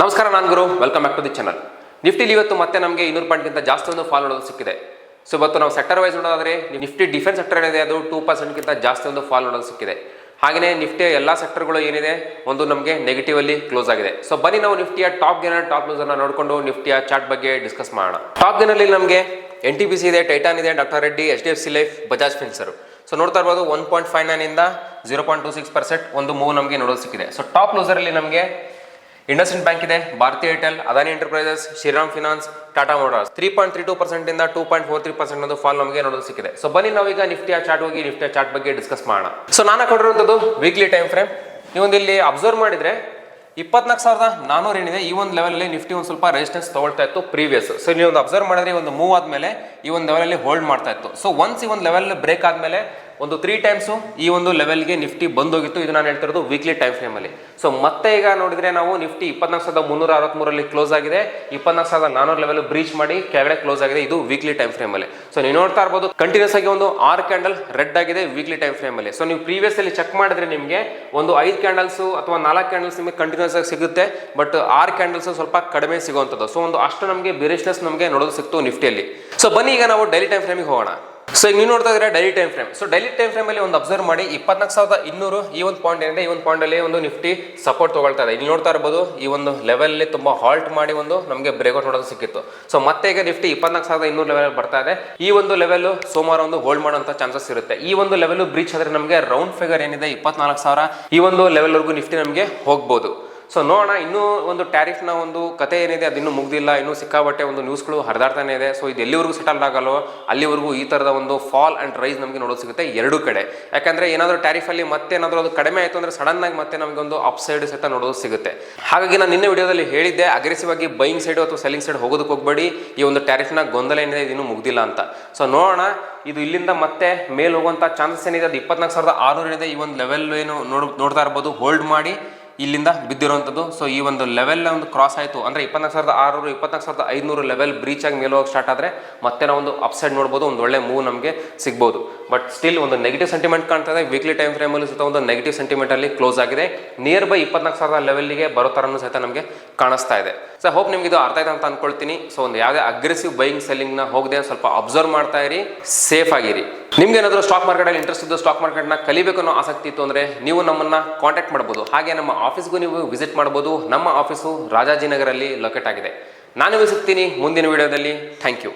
ನಮಸ್ಕಾರ, ನಾನು Guru. Welcome back to the channel. ನಿಫ್ಟಿಲಿ ಇವತ್ತು ಮತ್ತೆ ನಮಗೆ 200 ಪಾಯಿಂಟ್ಗಿಂತ ಜಾಸ್ತಿ ಒಂದು ಫಾಲ್ ನೋಡೋದು ಸಿಕ್ಕಿದೆ. ಸೊ ಇವತ್ತು ನಾವು ಸೆಕ್ಟರ್ ವೈಸ್ ನೋಡೋದಾದ್ರೆ ನಿಫ್ಟಿ ಡಿಫೆನ್ಸ್ ಸೆಕ್ಟರ್ ಏನಿದೆ ಅದು 2%ಗಿಂತ ಜಾಸ್ತಿ ಒಂದು ಫಾಲ್ ನೋಡೋದು ಸಿಕ್ಕಿದೆ. ಹಾಗೆಯೇ ನಿಫ್ಟಿಯ ಎಲ್ಲ ಸೆಕ್ಟರ್ಗಳು ಏನಿದೆ ಒಂದು ನಮಗೆ ನೆಗೆಟಿವ್ ಅಲ್ಲಿ ಕ್ಲೋಸ್ ಆಗಿದೆ. ಸೊ ಬನ್ನಿ ನಾವು ನಿಫ್ಟಿಯ ಟಾಪ್ ಗೇನರ್ ಟಾಪ್ ಲೂಸರ್ನ ನೋಡಿಕೊಂಡು ನಿಫ್ಟಿಯ ಚಾರ್ಟ್ ಬಗ್ಗೆ ಡಿಸ್ಕಸ್ ಮಾಡೋಣ. ಟಾಪ್ ಗೇನಲ್ಲಿ ನಮಗೆ NTPC ಇದೆ, ಟೈಟಾನ್ ಇದೆ, doctor Reddy, HDFC life, Bajaj Finserv. So ನೋಡ್ತಾ ಇರ್ಬೋದು 1.59 ಇಂದ 0.26% ಒಂದು ಮೂವ್ ನಮಗೆ ನೋಡೋದು ಸಿಕ್ಕಿದೆ. ಸೊ ಟಾಪ್ ಲೂಸರ್ ಅಲ್ಲಿ ನಮಗೆ ಇಂಡಸ್ಇಂಡ್ ಬ್ಯಾಂಕ್ ಇದೆ, Bharti Airtel, Adani enterprises, Shriram finance, Tata motors. 3.32% ಇಂದ 2.43% ಒಂದು ಫಾಲ್ ನಮಗೆ ನೋಡೋದು ಸಿಕ್ಕಿದೆ. ಸೊ ಬನ್ನಿ ನಾವೀಗ ನಿಫ್ಟಿಯ ಚಾರ್ಟ್ ಹೋಗಿ ನಿಫ್ಟಿಯ ಚಾರ್ಟ್ ಬಗ್ಗೆ ಡಿಸ್ಕಸ್ ಮಾಡೋಣ. ಸೊ ನಾನು ಕೊಟ್ಟಿರುವಂಥದ್ದು ವೀಕ್ಲಿ ಟೈಮ್ ಫ್ರೇಮ್. ನೀವೊಂದು ಇಲ್ಲಿ ಅಬ್ಸರ್ವ್ ಮಾಡಿದ್ರೆ 24,400 ಏನಿದೆ ಈ ಒಂದು ಲೆವೆಲ್ ನಿಫ್ಟಿ ಒಂದು ಸ್ವಲ್ಪ ರೆಸಿಸ್ಟೆನ್ಸ್ ತಗೊಳ್ತಾ ಇತ್ತು ಪ್ರೀವಿಯಸ್. ಸೊ ನೀವು ಒಂದು ಅಬ್ಸರ್ವ್ ಮಾಡಿದ್ರೆ ಒಂದು ಮೂವ್ ಆದ್ಮೇಲೆ ಈ ಒಂದು ಲೆವೆಲ್ ಅಲ್ಲಿ ಹೋಲ್ಡ್ ಮಾಡ್ತಾ ಇತ್ತು. ಸೊ ಒನ್ಸ್ ಈ ಒಂದು ಲೆವೆಲ್ ಬ್ರೇಕ್ ಆದ್ಮೇಲೆ ಒಂದು 3 ಟೈಮ್ಸು ಈ ಒಂದು ಲೆವೆಲ್ಗೆ ನಿಫ್ಟಿ ಬಂದೋಗಿತ್ತು. ಇದು ನಾನು ಹೇಳ್ತಿರೋದು ವೀಕ್ಲಿ ಟೈಮ್ ಫ್ರೇಮ್ ಅಲ್ಲಿ. ಸೊ ಮತ್ತೆ ಈಗ ನೋಡಿದ್ರೆ ನಾವು ನಿಫ್ಟಿ 24,363 ಕ್ಲೋಸ್ ಆಗಿದೆ, 24,400 ಲೆವೆಲ್ ಬ್ರೀಚ್ ಮಾಡಿ ಕೆಳಗಡೆ ಕ್ಲೋಸ್ ಆಗಿದೆ. ಇದು ವೀಕ್ಲಿ ಟೈಮ್ ಫ್ರೇಮ್ ಅಲ್ಲಿ. ಸೊ ನೀವು ನೋಡ್ತಾ ಇರಬಹುದು ಕಂಟಿನ್ಯೂಸ್ ಆಗಿ ಒಂದು 6 ಕ್ಯಾಂಡಲ್ ರೆಡ್ ಆಗಿದೆ ವೀಕ್ಲಿ ಟೈಮ್ ಫ್ರೇಮ್ ಅಲ್ಲಿ. ಸೊ ನೀವು ಪ್ರೀವಿಯಸ್ ಅಲ್ಲಿ ಚೆಕ್ ಮಾಡಿದ್ರೆ ನಿಮಗೆ ಒಂದು 5 ಕ್ಯಾಂಡಲ್ಸ್ ಅಥವಾ 4 ಕ್ಯಾಂಡಲ್ಸ್ ನಿಮಗೆ ಕಂಟಿನ್ಯೂಸ್ ಆಗಿ ಸಿಗುತ್ತೆ, ಬಟ್ 6 ಕ್ಯಾಂಡಲ್ಸ್ ಸ್ವಲ್ಪ ಕಡಿಮೆ ಸಿಗುವಂಥದ್ದು. ಸೊ ಒಂದು ಅಷ್ಟು ನಮಗೆ ಬೇರಿಷ್ನೆಸ್ ನಮಗೆ ನೋಡೋದು ಸಿಕ್ತು ನಿಫ್ಟಿಯಲ್ಲಿ. ಸೊ ಬನ್ನಿ ಈಗ ನಾವು ಡೈಲಿ ಟೈಮ್ ಫ್ರೇಮಿಗೆ ಹೋಗೋಣ. ಸೊ ಈಗ ನೀವು ನೋಡ್ತಾ ಇದ್ರೆ daily time frame. So daily time frame ಅಲ್ಲಿ ಒಂದು ಅಬ್ಸರ್ವ್ ಮಾಡಿ 24,200 ಈ ಒಂದು ಪಾಯಿಂಟ್ ಏನಿದೆ, ಈ ಒಂದು ಪಾಯಿಂಟ್ ಅಲ್ಲಿ ಒಂದು ನಿಫ್ಟಿ ಸಪೋರ್ಟ್ ತಗೊಳ್ತಾ ಇದೆ. ಇಲ್ಲಿ ನೋಡ್ತಾ ಇರಬಹುದು ಈ ಒಂದು ಲೆವೆಲ್ ತುಂಬಾ ಹಾಲ್ಟ್ ಮಾಡಿ ಒಂದು ನಮಗೆ ಬ್ರೇಕ್ಔಟ್ ನೋಡೋದು ಸಿಕ್ಕಿತ್ತು. ಸೊ ಮತ್ತೆ ಈಗ ನಿಫ್ಟಿ 24,200 ಲೆವೆಲ್ ಬರ್ತಾ ಇದೆ. ಈ ಒಂದು ಲೆವೆಲ್ ಸೋಮವಾರ ಒಂದು ಹೋಲ್ಡ್ ಮಾಡುವಂತ ಚಾನ್ಸಸ್ ಇರುತ್ತೆ. ಈ ಒಂದು ಲೆವೆಲ್ ಬ್ರೀಚ್ ಆದ್ರೆ ನಮಗೆ ರೌಂಡ್ ಫಿಗರ್ ಏನಿದೆ 24,000 ಈ ಒಂದು ಲೆವೆಲ್ ವರೆಗೂ ನಿಫ್ಟಿ ನಮಗೆ ಹೋಗ್ಬೋದು. ಸೊ ನೋಡೋಣ, ಇನ್ನೂ ಒಂದು ಟ್ಯಾರಿಫ್ನ ಒಂದು ಕತೆ ಏನಿದೆ ಅದು ಇನ್ನೂ ಮುಗ್ದಿಲ್ಲ, ಇನ್ನೂ ಸಿಕ್ಕಾಬಟ್ಟೆ ಒಂದು ನ್ಯೂಸ್ಗಳು ಹರಿದಾಡ್ತಾನೆ ಇದೆ. ಸೊ ಇದು ಎಲ್ಲಿವರೆಗೂ ಸೆಟಲ್ ಆಗಲ್ಲೋ ಅಲ್ಲಿವರೆಗೂ ಈ ಥರದ ಒಂದು ಫಾಲ್ ಆ್ಯಂಡ್ ರೈಸ್ ನಮಗೆ ನೋಡೋದು ಸಿಗುತ್ತೆ ಎರಡೂ ಕಡೆ. ಯಾಕಂದರೆ ಏನಾದರೂ ಟ್ಯಾರಿಫಲ್ಲಿ ಮತ್ತೆ ಏನಾದರೂ ಅದು ಕಡಿಮೆ ಆಯಿತು ಅಂದರೆ ಸಡನ್ ಆಗಿ ಮತ್ತೆ ನಮಗೆ ಒಂದು ಅಪ್ ಸೈಡ್ ಸಹಿತ ನೋಡೋದು ಸಿಗುತ್ತೆ. ಹಾಗಾಗಿ ನಾನು ನಿನ್ನೆ ವಿಡಿಯೋದಲ್ಲಿ ಹೇಳಿದ್ದೆ ಅಗ್ರೆಸಿವ್ ಆಗಿ ಬೈಯಿಂಗ್ ಸೈಡ್ ಅಥವಾ ಸೆಲ್ಲಿಂಗ್ ಸೈಡ್ ಹೋಗೋದಕ್ಕೆ ಹೋಗಬೇಡಿ, ಈ ಒಂದು ಟ್ಯಾರಿಫ್ನ ಗೊಂದಲ ಏನಿದೆ ಇದು ಇನ್ನೂ ಮುಗ್ದಿಲ್ಲ ಅಂತ. ಸೊ ನೋಡೋಣ, ಇದು ಇಲ್ಲಿಂದ ಮತ್ತೆ ಮೇಲೆ ಹೋಗುವಂಥ ಚಾನ್ಸಸ್ ಏನಿದೆ ಅದು 24,600 ಏನಿದೆ ಈ ಒಂದು ಲೆವೆಲ್ ಏನು ನೋಡ್ತಾ ಇರ್ಬೋದು, ಹೋಲ್ಡ್ ಮಾಡಿ ಇಲ್ಲಿಂದ ಬಿದ್ದಿರುವಂಥದ್ದು. ಸೊ ಈ ಒಂದು ಲೆವೆಲ್ ಒಂದು ಕ್ರಾಸ್ ಆಯಿತು ಅಂದರೆ 24,600 24,500 ಲೆವೆಲ್ ಬ್ರೀಚ್ ಆಗಿ ಮೇಲೆ ಹೋಗಿ ಸ್ಟಾರ್ಟ್ ಆದರೆ ಮತ್ತೆ ನಾವು ಒಂದು ಅಪ್ಸೈಡ್ ನೋಡ್ಬೋದು, ಒಂದು ಒಳ್ಳೆ ಮೂವ್ ನಮಗೆ ಸಿಗ್ಬೋದು. ಬಟ್ ಸ್ಟಿಲ್ ಒಂದು ನೆಗೆಟಿವ್ ಸೆಂಟಿಮೆಂಟ್ ಕಾಣ್ತಾ ಇದೆ. ವೀಕ್ಲಿ ಟೈಮ್ ಫ್ರೇಮಲ್ಲಿ ಸಹಿತ ಒಂದು ನೆಗೆಟಿವ್ ಸೆಂಟಿಮೆಂಟ್ ಅಲ್ಲಿ ಕ್ಲೋಸ್ ಆಗಿದೆ. ನಿಯರ್ ಬೈ 24,000 ಲೆವೆಲ್ಗೆ ಬರೋ ಥರನೂ ಸಹಿತ ನಮಗೆ ಕಾಣಿಸ್ತಾ ಇದೆ. ಸೊ ಹೋಪ್ ನಿಮ್ಗೆ ಇದು ಅರ್ಥ ಆಯ್ತು ಅಂತ ಅನ್ಕೊಳ್ತೀನಿ. ಸೊ ಒಂದು ಯಾವುದೇ ಅಗ್ರೆಸಿವ್ ಬೈಯಿಂಗ್ ಸೆಲ್ಲಿಂಗ್ನ ಹೋಗದೆ ಸ್ವಲ್ಪ ಅಬ್ಸರ್ವ್ ಮಾಡ್ತಾ ಇರಿ, ಸೇಫ್ ಆಗಿರಿ. ನಿಮ್ಗೆ ಏನಾದರೂ ಸ್ಟಾಕ್ ಮಾರ್ಕೆಟಲ್ಲಿ ಇಂಟ್ರೆಸ್ಟ್ ಇದ್ದು ಸ್ಟಾಕ್ ಮಾರ್ಕೆಟ್ನ ಕಲಿಬೇಕು ಅನ್ನೋ ಆಸಕ್ತಿ ಇತ್ತು ಅಂದರೆ ನೀವು ನಮ್ಮನ್ನು ಕಾಂಟ್ಯಾಕ್ಟ್ ಮಾಡ್ಬೋದು. ಹಾಗೆ ನಮ್ಮ ಆಫೀಸ್ಗೂ ನೀವು ವಿಸಿಟ್ ಮಾಡ್ಬೋದು. ನಮ್ಮ ಆಫೀಸು ರಾಜಾಜಿನಗರಲ್ಲಿ ಲೊಕೇಟ್ ಆಗಿದೆ. ನಾನು ಸಿಗ್ತೀನಿ ಮುಂದಿನ ವಿಡಿಯೋದಲ್ಲಿ. Thank you.